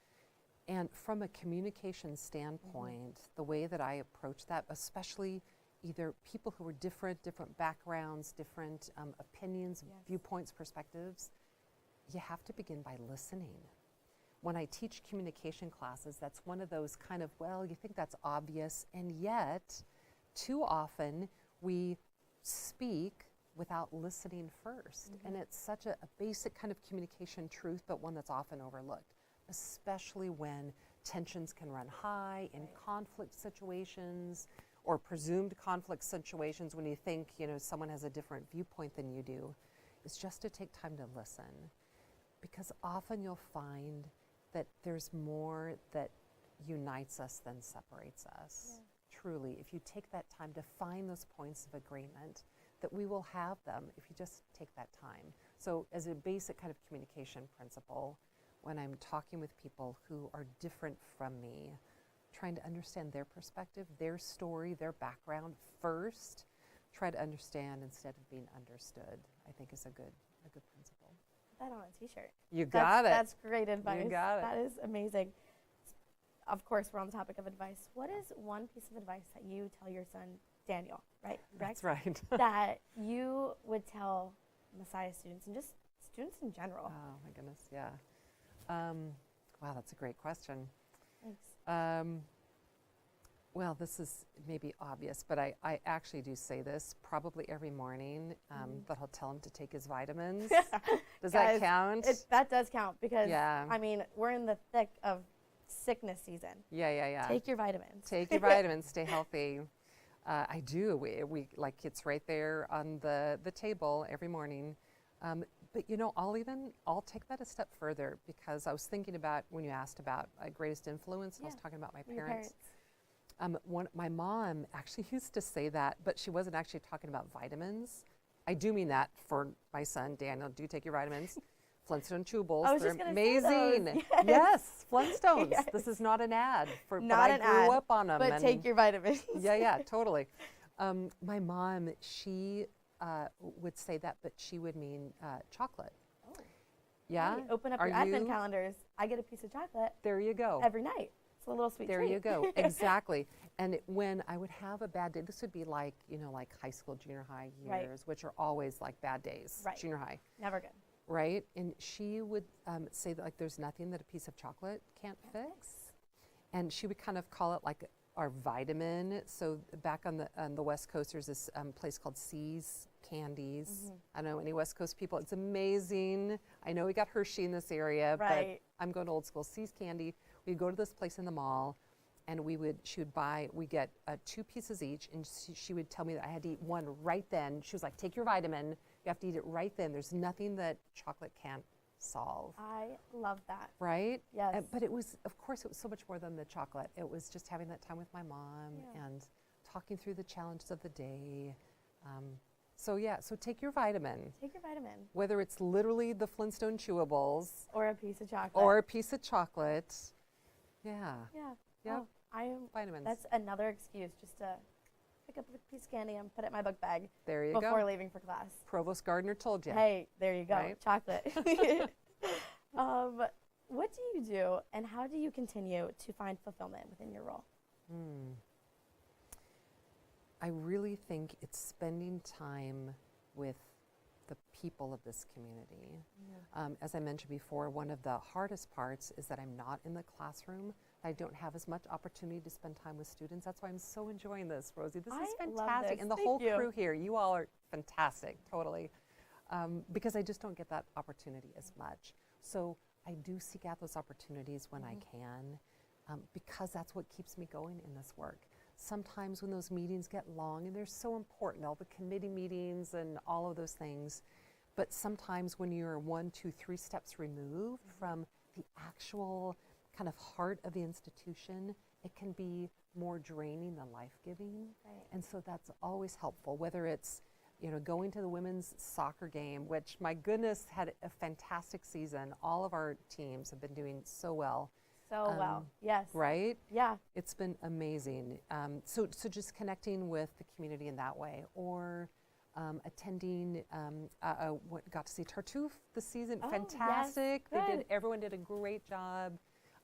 And from a communication standpoint, the way that I approach that, especially either people who are different backgrounds, different opinions, viewpoints, perspectives, you have to begin by listening. When I teach communication classes, that's one of those kind of, well, you think that's obvious, and yet too often we speak without listening first. And it's such a basic kind of communication truth, but one that's often overlooked, especially when tensions can run high in conflict situations or presumed conflict situations when you think, someone has a different viewpoint than you do. Is just to take time to listen, because often you'll find that there's more that unites us than separates us. Truly, if you take that time to find those points of agreement, that we will have them if you just take that time. So as a basic kind of communication principle, when I'm talking with people who are different from me, trying to understand their perspective, their story, their background first, try to understand instead of being understood, I think is a good principle. Put that on a t-shirt. You got it. That's great advice. You got it. That is amazing. Of course, we're on the topic of advice. What is one piece of advice that you tell your son, Daniel, right? That's right. that you would tell Messiah students and just students in general? Oh my goodness, yeah. Wow, that's a great question. Thanks. Well, this is maybe obvious, but I actually do say this probably every morning, that I'll tell him to take his vitamins. Does Guys, that count? That does count because, Yeah. I mean, we're in the thick of sickness season. Yeah. Take your vitamins. Take your vitamins, stay healthy. I do. We like, it's right there on the table every morning. But I'll take that a step further, because I was thinking about when you asked about greatest influence, I was talking about my parents. My mom actually used to say that, but she wasn't actually talking about vitamins. I do mean that for my son, Daniel. Do take your vitamins. Flintstone chewables, I was they're just gonna amazing. say those. Yes, Flintstones. Yes. This is not an ad, but Not I an grew ad, up on them. but take your vitamins. Yeah, totally. My mom, she would say that, but she would mean chocolate. Oh. Yeah. Hey, open up your advent calendars. I get a piece of chocolate. There you go. Every night. It's a little sweet There treat. you go. Exactly. And when I would have a bad day, this would be like, like high school, junior high years, which are always like bad days. Right. Junior high. Never good. Right. And she would say that, like, there's nothing that a piece of chocolate can't fix. And she would kind of call it like our vitamin. So back on the West Coast, there's this place called C's Candies. I don't know any West Coast people. It's amazing. I know we got Hershey in this area, but I'm going old school. C's Candy. We'd go to this place in the mall, and we get 2 pieces each, and she would tell me that I had to eat one right then. She was like, take your vitamin. You have to eat it right then. There's nothing that chocolate can't solve. I love that. Right? Yes. But it was, of course, it was so much more than the chocolate. It was just having that time with my mom and talking through the challenges of the day. So take your vitamin. Take your vitamin. Whether it's literally the Flintstone chewables. Or a piece of chocolate. Or a piece of chocolate. Yeah. Yeah. Oh, vitamins. That's another excuse just to pick up a piece of candy and put it in my book bag. There you go. Before leaving for class. Provost Gardner told you. Hey, there you go. Right? Chocolate. What do you do, and how do you continue to find fulfillment within your role? I really think it's spending time with the people of this community. As I mentioned before, one of the hardest parts is that I'm not in the classroom. I don't have as much opportunity to spend time with students. That's why I'm so enjoying this, Rosie. This is I love fantastic. this. And the Thank whole you. crew here, you all are fantastic, totally. Because I just don't get that opportunity as much. So I do seek out those opportunities when I can, because that's what keeps me going in this work. Sometimes when those meetings get long, and they're so important, all the committee meetings and all of those things, but sometimes when you're 1, 2, 3 steps removed from the actual kind of heart of the institution, it can be more draining than life-giving. Right. And so that's always helpful, whether it's going to the women's soccer game, which, my goodness, had a fantastic season. All of our teams have been doing so well. So well, yes. Right? Yeah. It's been amazing. So just connecting with the community in that way, or attending, got to see Tartuffe this season. Oh, Fantastic. yes, Everyone did a great job.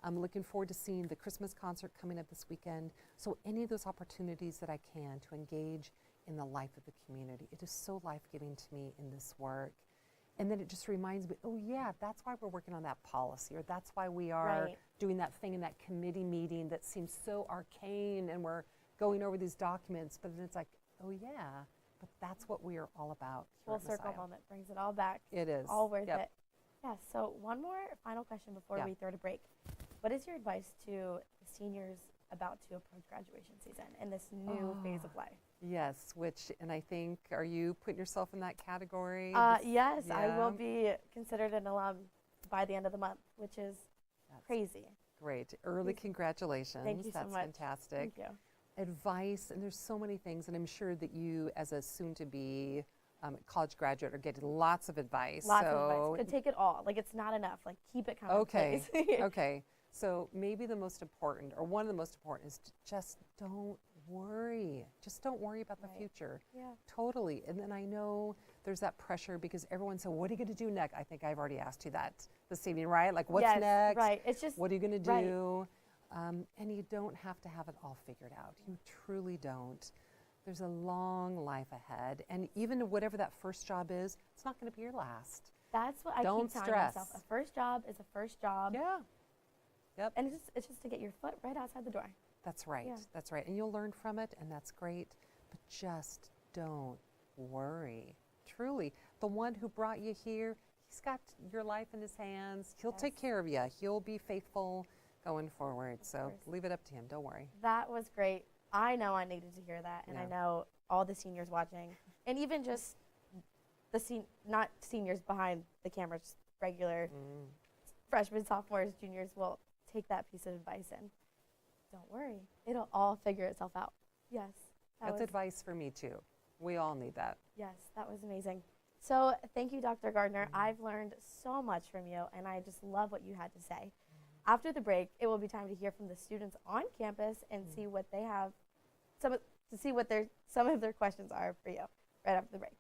I'm looking forward to seeing the Christmas concert coming up this weekend. So any of those opportunities that I can to engage in the life of the community. It is so life-giving to me in this work. And then it just reminds me, oh yeah, that's why we're working on that policy, or that's why we are doing that thing in that committee meeting that seems so arcane, and we're going over these documents, but then it's like, oh yeah, but that's what we are all about. Full circle moment, brings it all back. It is. All worth Yep. it. Yeah, so one more final question before Yeah. we throw to break. What is your advice to the seniors about to approach graduation season in this new phase of life? Yes, and I think, are you putting yourself in that category? Yes, I will Yeah. be considered an alum by the end of the month, which is crazy. Great. Early congratulations. Thank you so That's much. fantastic. Thank you. Advice, and there's so many things, and I'm sure that you, as a soon-to-be college graduate, are getting lots of advice. Lots of advice. Could take it all. Like, it's not enough. Like, keep it coming. Okay. Please. Okay. So maybe the most important, or one of the most important, is to just don't worry. Just don't worry about the future. Yeah. Totally. And then I know there's that pressure because everyone said, what are you going to do next? I think I've already asked you that this evening, right? Like, what's next? Right. It's just, what are you going to right. do? And you don't have to have it all figured out. You truly don't. There's a long life ahead. And even whatever that first job is, it's not going to be your last. That's what I keep telling myself. A first job is a first job. Yeah. Yep. And it's just to get your foot right outside the door. That's right. Yeah. That's right. And you'll learn from it, and that's great. But just don't worry. Truly, the one who brought you here, he's got your life in his hands. He'll take care of you. He'll be faithful going forward. So leave it up to him. Don't worry. That was great. I know I needed to hear that, and I know all the seniors watching, and even just the not seniors behind the camera, just regular freshmen, sophomores, juniors will take that piece of advice and don't worry. It'll all figure itself out. Yes. That's advice for me too. We all need that. Yes, that was amazing. So thank you, Dr. Gardner. I've learned so much from you, and I just love what you had to say. After the break, it will be time to hear from the students on campus and see what they have, some of their questions are for you right after the break.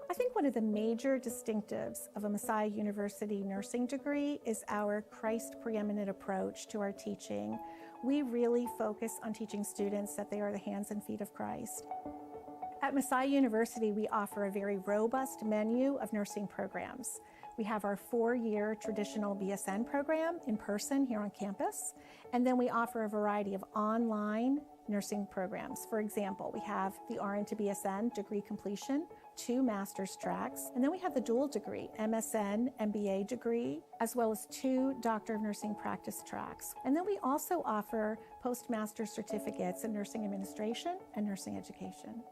I think one of the major distinctives of a Messiah University nursing degree is our Christ preeminent approach to our teaching. We really focus on teaching students that they are the hands and feet of Christ. At Messiah University, we offer a very robust menu of nursing programs. We have our 4-year traditional BSN program in person here on campus, and then we offer a variety of online nursing programs. For example, we have the RN to BSN degree completion, 2 master's tracks, and then we have the dual degree, MSN, MBA degree, as well as 2 Doctor of Nursing practice tracks. And then we also offer postmaster's certificates in nursing administration and nursing education.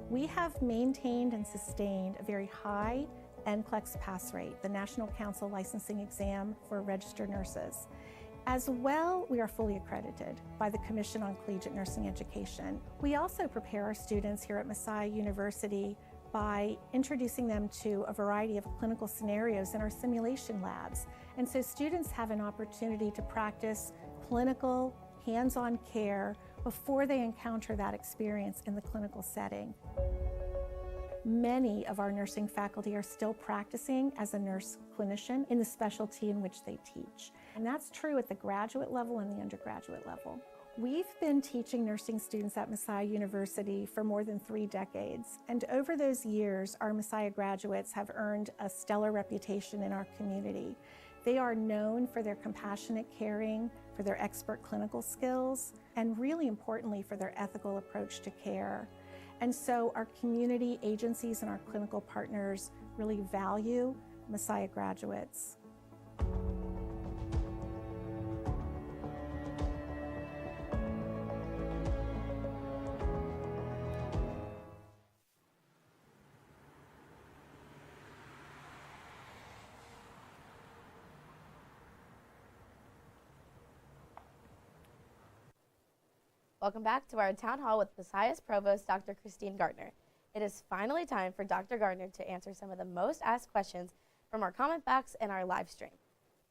We have maintained and sustained a very high NCLEX pass rate, the National Council Licensing Exam for registered nurses. As well, we are fully accredited by the Commission on Collegiate Nursing Education. We also prepare our students here at Messiah University by introducing them to a variety of clinical scenarios in our simulation labs. And so students have an opportunity to practice clinical, hands-on care before they encounter that experience in the clinical setting. Many of our nursing faculty are still practicing as a nurse clinician in the specialty in which they teach. And that's true at the graduate level and the undergraduate level. We've been teaching nursing students at Messiah University for more than 3 decades. And over those years, our Messiah graduates have earned a stellar reputation in our community. They are known for their compassionate caring, for their expert clinical skills, and really importantly, for their ethical approach to care. And so our community agencies and our clinical partners really value Messiah graduates. Welcome back to our town hall with Messiah's Provost, Dr. Christine Gardner. It is finally time for Dr. Gardner to answer some of the most asked questions from our comment box and our live stream.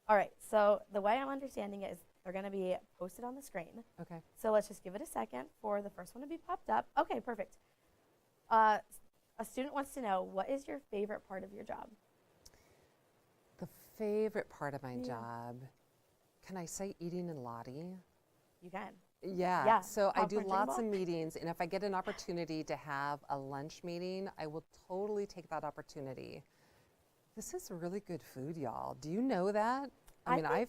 All right, so the way I'm understanding it is they're going to be posted on the screen. Okay. So let's just give it a second for the first one to be popped up. Okay, perfect. A student wants to know, what is your favorite part of your job? The favorite part of my job, can I say eating in Lottie? You can. Yeah. So I do Popcorn lots of ball? meetings, and if I get an opportunity to have a lunch meeting, I will totally take that opportunity. This is really good food, y'all. Do you know that? I mean,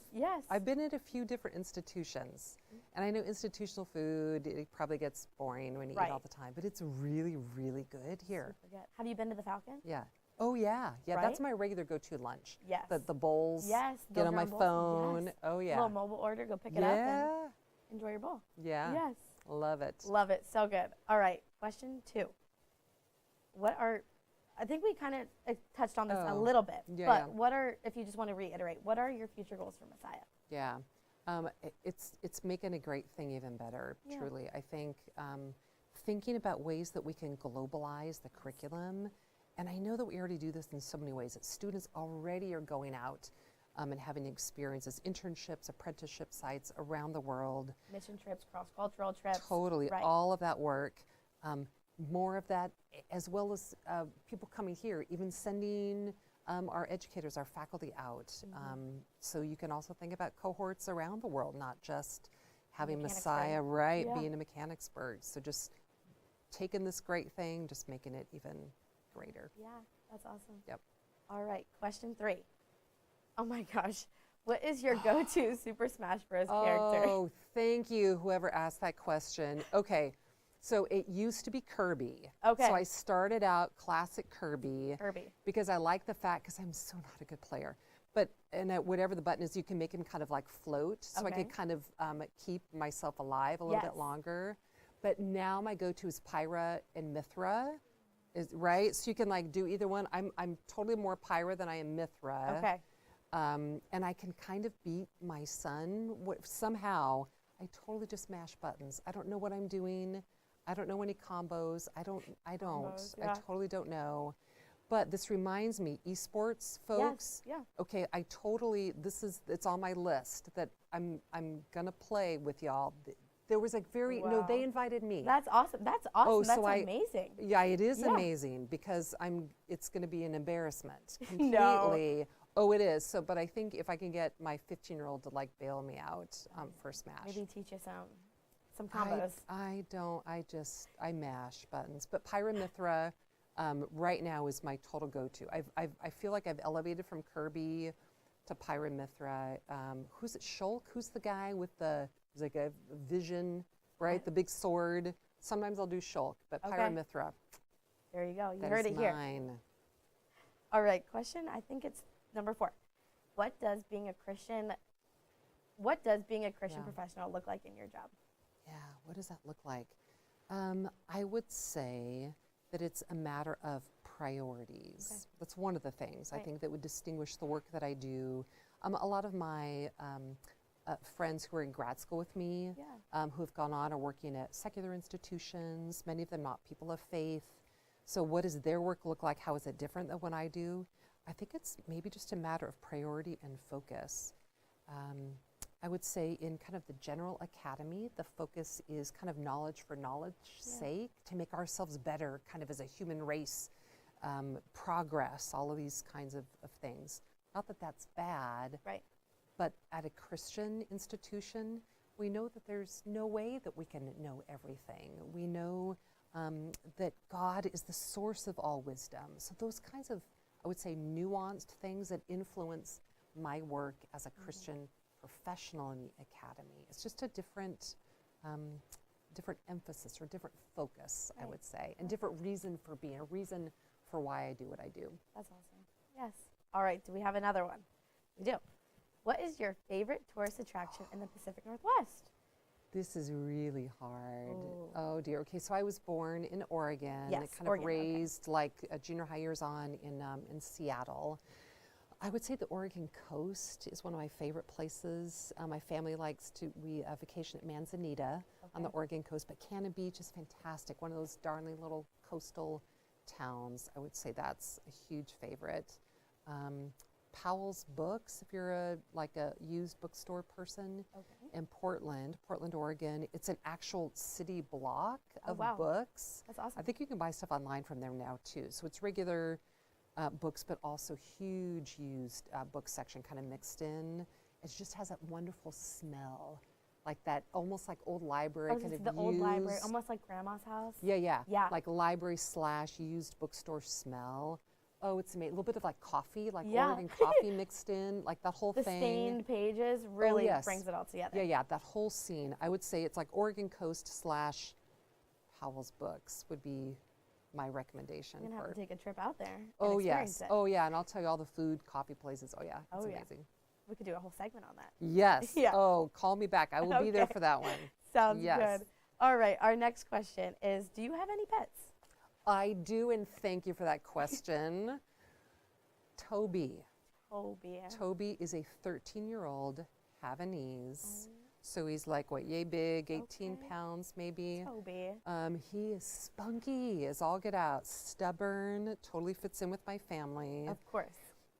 I've been at a few different institutions, and I know institutional food, it probably gets boring when you eat all the time, but it's really, really good here. Have you been to the Falcon? Yeah. Oh, yeah. Yeah, Right? that's my regular go-to lunch. Yes. The bowls. Yes. Get those on my round bowls. phone. Yes. Oh, yeah. Little mobile order, go pick it up and enjoy your bowl. Yeah. Yes. Love it. Love it. So good. All right. Question 2. I think we kind of touched on this a little bit, but what are, if you just want to reiterate, what are your future goals for Messiah? Yeah. It's making a great thing even better, truly. I think thinking about ways that we can globalize the curriculum, and I know that we already do this in so many ways, that students already are going out and having experiences, internships, apprenticeship sites around the world. Mission trips, cross-cultural trips. Totally, all of that work. More of that, as well as people coming here, even sending our educators, our faculty out. So you can also think about cohorts around the world, not just having Messiah, being a Mechanicsburg. So just taking this great thing, just making it even greater. Yeah, that's awesome. Yep. All right, question 3. Oh my gosh, what is your go-to Super Smash Bros. Character? Oh, thank you, whoever asked that question. Okay, so it used to be Kirby. Okay. So I started out classic Kirby. Kirby. Because I like the fact, because I'm so not a good player, but whatever the button is, you can make him kind of like float, so I could kind of keep myself alive a little bit longer. But now my go-to is Pyra and Mithra. Right? So you can like do either one. I'm totally more Pyra than I am Mithra. Okay. And I can kind of beat my son. Somehow, I totally just mash buttons. I don't know what I'm doing. I don't know any combos. I totally don't know. But this reminds me, esports folks. Yes, yeah. Okay, it's on my list that I'm gonna play with y'all. There was they invited me. That's awesome. That's awesome. Oh, That's so amazing. Yeah, it is amazing because it's going to be an embarrassment completely. No. Oh, it is. So, but I think if I can get my 15-year-old to like bail me out for Smash. Maybe teach you some combos. I mash buttons. But Pyra Mithra right now is my total go-to. I feel like I've elevated from Kirby to Pyra Mithra. Who's it? Shulk? Who's the guy with there's like a vision, right? The big sword. Sometimes I'll do Shulk, but Pyra Mithra. There you go. You heard it here. Mine. All right, question, I think it's number 4. What does being a Christian professional look like in your job? Yeah, what does that look like? I would say that it's a matter of priorities. Okay. That's one of the things I think that would distinguish the work that I do. A lot of my friends who are in grad school with me, who have gone on are working at secular institutions, many of them not people of faith. So what does their work look like? How is it different than what I do? I think it's maybe just a matter of priority and focus. I would say in kind of the general academy, the focus is kind of knowledge for knowledge's sake, to make ourselves better kind of as a human race, progress, all of these kinds of things. Not that that's bad. Right. But at a Christian institution, we know that there's no way that we can know everything. We know that God is the source of all wisdom. So those kinds of, I would say, nuanced things that influence my work as a Christian professional in the academy. It's just a different emphasis or different focus, I would say, and different reason for being, a reason for why I do what I do. That's awesome. Yes. All right, do we have another one? We do. What is your favorite tourist attraction in the Pacific Northwest? This is really hard. Ooh. Oh dear. Okay, so I was born in Oregon. Yes, kind Oregon, of raised like junior high years on in Seattle. I would say the Oregon coast is one of my favorite places. My family likes to, we vacation at Manzanita on the Oregon coast, but Cannon Beach is fantastic. One of those darling little coastal towns. I would say that's a huge favorite. Powell's Books, if you're a used bookstore person, in Portland, Oregon. It's an actual city block of books. That's awesome. I think you can buy stuff online from there now too. So it's regular books, but also huge used book section kind of mixed in. It just has that wonderful smell, like that almost like old library kind of the used. old library, almost like grandma's house. Yeah. Yeah. Like library / used bookstore smell. Oh, it's amazing. A little bit of like coffee, like Yeah. Oregon coffee mixed in, like that whole The thing. stained pages really yes. brings it all together. Yeah, that whole scene. I would say it's like Oregon Coast / Powell's Books would be my recommendation. You're going to have to take a trip out there and Oh, experience yes. it. Oh, yeah. And I'll tell you all the food, coffee places. Oh, yeah. It's Oh, yeah. amazing. We could do a whole segment on that. Yes. Yeah. Oh, call me back. I will be there Okay. for that one. Sounds Yes. good. All right. Our next question is, do you have any pets? I do, and thank you for that question. Toby. Toby is a 13-year-old Havanese. So he's like, what, yay big, 18 pounds maybe. Toby. He is spunky as all get out, stubborn, totally fits in with my family. Of course.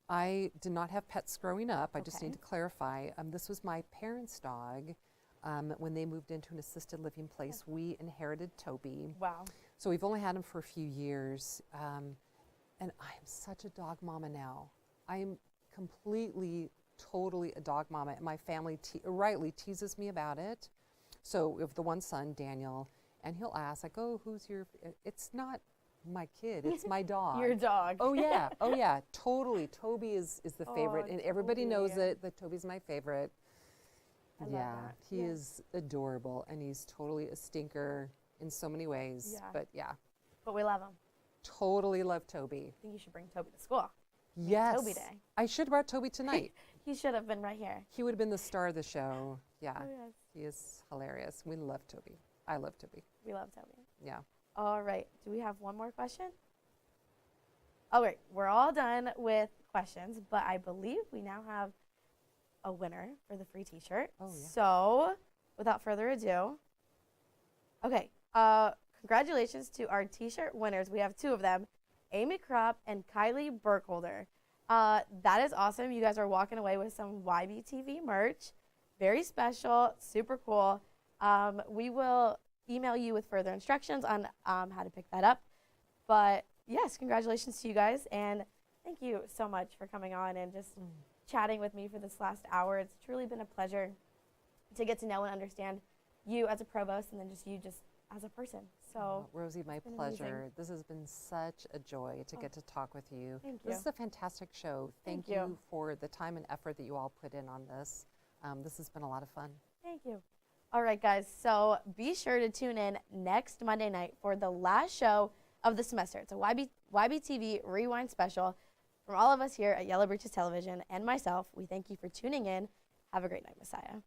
I did not have pets growing up. I just need to clarify. This was my parents' dog. When they moved into an assisted living place, we inherited Toby. Wow. So we've only had him for a few years. And I'm such a dog mama now. I am completely, totally a dog mama. And my family rightly teases me about it. So we have the one son, Daniel, and he'll ask, like, oh, who's your, it's not my kid, it's my dog. Your dog. Oh, yeah. Oh, yeah. Totally. Toby is the favorite. And everybody knows it, that Toby's my favorite. I love Yeah. that. He is adorable. And he's totally a stinker in so many ways. Yeah. But yeah. But we love him. Totally love Toby. I think you should bring Toby to school. Make Yes. Toby Day. I should have brought Toby tonight. He should have been right here. He would have been the star of the show. Yeah. Oh, yes. He is hilarious. We love Toby. I love Toby. We love Toby. Yeah. All right. Do we have one more question? All right. We're all done with questions, but I believe we now have a winner for the free t-shirt. Oh, yeah. So without further ado, okay. Congratulations to our t-shirt winners. We have two of them, Amy Kropp and Kylie Burkholder. That is awesome. You guys are walking away with some YBTV merch. Very special, super cool. We will email you with further instructions on how to pick that up. But yes, congratulations to you guys. And thank you so much for coming on and just chatting with me for this last hour. It's truly been a pleasure to get to know and understand you as a provost and then just you just as a person. So Rosie, my been pleasure. amazing. This has been such a joy to get to talk with you. Thank This you. is a fantastic show. Thank you for the time and effort that you all put in on this. This has been a lot of fun. Thank you. All right, guys. So be sure to tune in next Monday night for the last show of the semester. It's a YBTV Rewind special. From all of us here at Yellow Breeches Television and myself, we thank you for tuning in. Have a great night, Messiah.